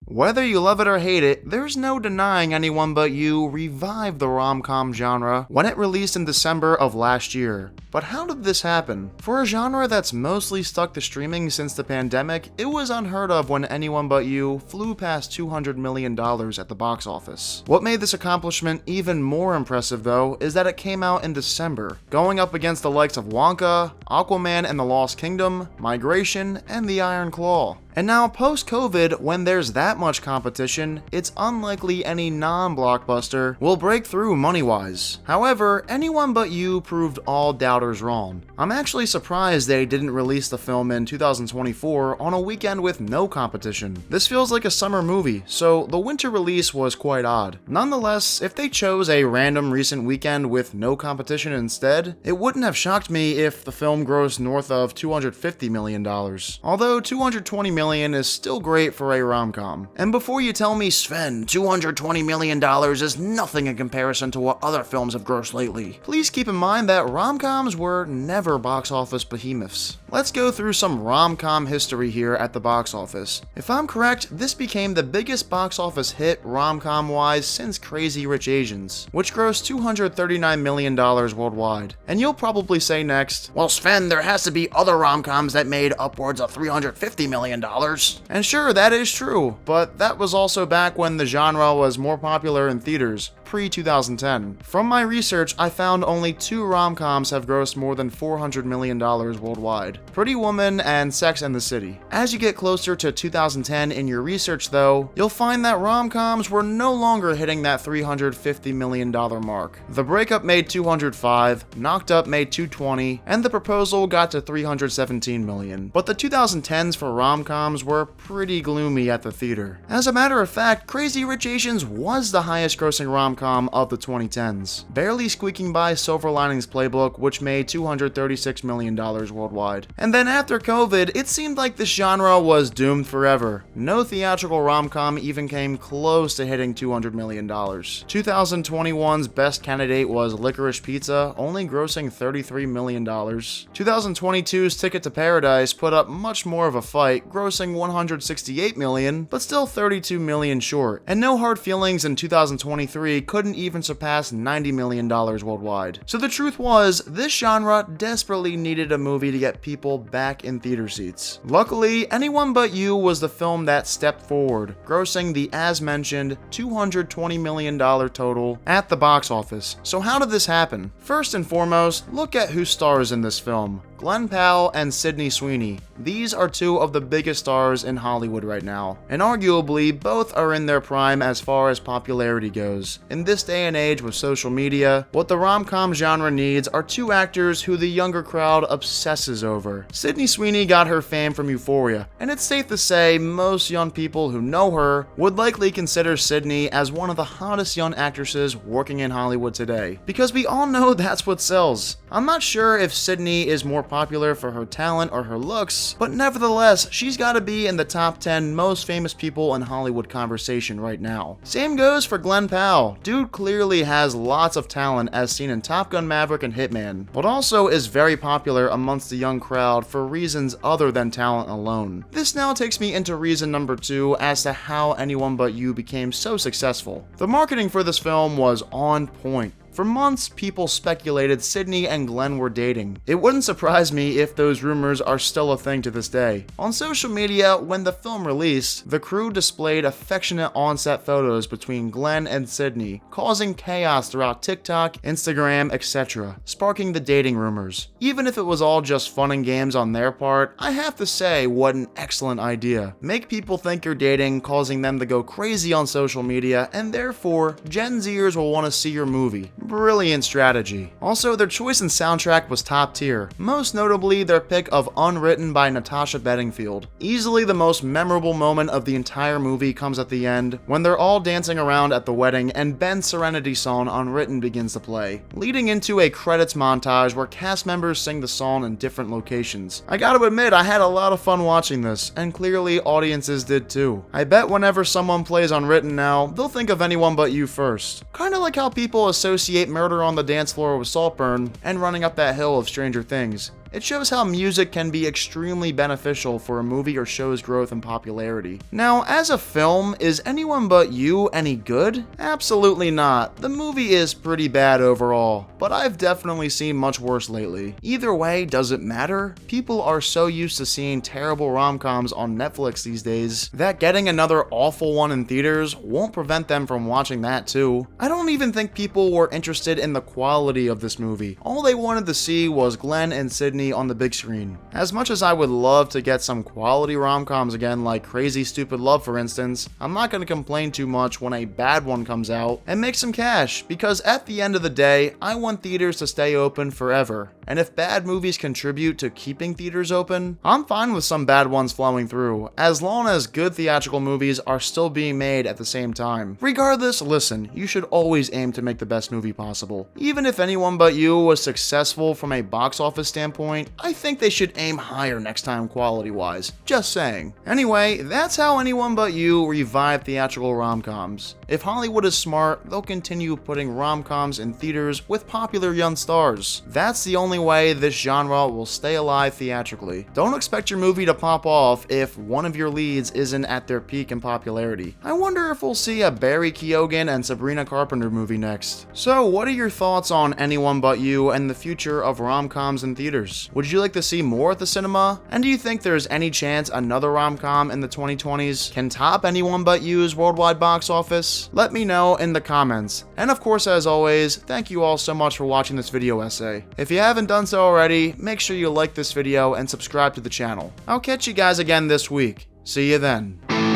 Whether you love it or hate it, there's no denying Anyone But You revived the rom-com genre when it released in December of last year. But how did this happen? For a genre that's mostly stuck to streaming since the pandemic, it was unheard of when Anyone But You flew past $200 million at the box office. What made this accomplishment even more impressive though is that it came out in December, going up against the likes of Wonka, Aquaman and the Lost Kingdom, Migration, and The Iron Claw. And now, post-COVID, when there's that much competition, it's unlikely any non-blockbuster will break through money-wise. However, Anyone But You proved all doubters wrong. I'm actually surprised they didn't release the film in 2024 on a weekend with no competition. This feels like a summer movie, so the winter release was quite odd. Nonetheless, if they chose a random recent weekend with no competition instead, it wouldn't have shocked me if the film grossed north of $250 million. Although $220 million is still great for a rom-com. And before you tell me, Sven, $220 million is nothing in comparison to what other films have grossed lately, please keep in mind that rom-coms were never box office behemoths. Let's go through some rom-com history here at the box office. If I'm correct, this became the biggest box office hit rom-com wise since Crazy Rich Asians, which grossed $239 million worldwide. And you'll probably say next, well Sven, there has to be other rom-coms that made upwards of $350 million. And sure, that is true, but that was also back when the genre was more popular in theaters, pre-2010. From my research, I found only 2 rom-coms have grossed more than $400 million worldwide: Pretty Woman and Sex and the City. As you get closer to 2010 in your research though, you'll find that rom-coms were no longer hitting that $350 million mark. The Breakup made 205, Knocked Up made 220, and The Proposal got to $317 million. But the 2010s for rom-coms were pretty gloomy at the theater. As a matter of fact, Crazy Rich Asians was the highest grossing rom-com of the 2010s, barely squeaking by Silver Linings Playbook, which made $236 million worldwide. And then after COVID, it seemed like this genre was doomed forever. No theatrical rom-com even came close to hitting $200 million. 2021's best candidate was Licorice Pizza, only grossing $33 million. 2022's Ticket to Paradise put up much more of a fight, grossing $168 million, but still $32 million short. And No Hard Feelings in 2023 couldn't even surpass $90 million worldwide. So the truth was, this genre desperately needed a movie to get people back in theater seats. Luckily, Anyone But You was the film that stepped forward, grossing the as mentioned $220 million total at the box office. So how did this happen? First and foremost, look at who stars in this film. Glenn Powell and Sydney Sweeney. These are 2 of the biggest stars in Hollywood right now, and arguably both are in their prime as far as popularity goes. In this day and age with social media, what the rom-com genre needs are 2 actors who the younger crowd obsesses over. Sydney Sweeney got her fame from Euphoria, and it's safe to say most young people who know her would likely consider Sydney as one of the hottest young actresses working in Hollywood today, because we all know that's what sells. I'm not sure if Sydney is more popular for her talent or her looks, but nevertheless, she's gotta be in the top 10 most famous people in Hollywood conversation right now. Same goes for Glenn Powell. Dude clearly has lots of talent as seen in Top Gun Maverick and Hitman, but also is very popular amongst the young crowd for reasons other than talent alone. This now takes me into reason number 2 as to how Anyone But You became so successful. The marketing for this film was on point. For months, people speculated Sydney and Glenn were dating. It wouldn't surprise me if those rumors are still a thing to this day. On social media, when the film released, the crew displayed affectionate on-set photos between Glenn and Sydney, causing chaos throughout TikTok, Instagram, etc., sparking the dating rumors. Even if it was all just fun and games on their part, I have to say, what an excellent idea. Make people think you're dating, causing them to go crazy on social media, and therefore, Gen Zers will want to see your movie. Brilliant strategy. Also, their choice in soundtrack was top tier, most notably their pick of Unwritten by Natasha Bedingfield. Easily the most memorable moment of the entire movie comes at the end, when they're all dancing around at the wedding and Ben's Serenity song Unwritten begins to play, leading into a credits montage where cast members sing the song in different locations. I gotta admit, I had a lot of fun watching this, and clearly audiences did too. I bet whenever someone plays Unwritten now, they'll think of Anyone But You first. Kinda like how people associate Murder on the Dance Floor with Saltburn and Running Up That Hill of Stranger Things. It shows how music can be extremely beneficial for a movie or show's growth and popularity. Now, as a film, is Anyone But You any good? Absolutely not. The movie is pretty bad overall, but I've definitely seen much worse lately. Either way, does it matter? People are so used to seeing terrible rom-coms on Netflix these days that getting another awful one in theaters won't prevent them from watching that too. I don't even think people were interested in the quality of this movie. All they wanted to see was Glenn and Sydney on the big screen. As much as I would love to get some quality rom-coms again, like Crazy Stupid Love for instance, I'm not going to complain too much when a bad one comes out and make some cash, because at the end of the day, I want theaters to stay open forever. And if bad movies contribute to keeping theaters open, I'm fine with some bad ones flowing through, as long as good theatrical movies are still being made at the same time. Regardless, listen, you should always aim to make the best movie possible. Even if Anyone But You was successful from a box office standpoint, I think they should aim higher next time quality-wise. Just saying. Anyway, that's how Anyone But You revived theatrical rom-coms. If Hollywood is smart, they'll continue putting rom-coms in theaters with popular young stars. That's the only way this genre will stay alive theatrically. Don't expect your movie to pop off if one of your leads isn't at their peak in popularity. I wonder if we'll see a Barry Keoghan and Sabrina Carpenter movie next. So, what are your thoughts on Anyone But You and the future of rom-coms in theaters? Would you like to see more at the cinema? And do you think there's any chance another rom-com in the 2020s can top Anyone But You's worldwide box office? Let me know in the comments. And of course, as always, thank you all so much for watching this video essay. If you haven't done so already, make sure you like this video and subscribe to the channel. I'll catch you guys again this week. See you then.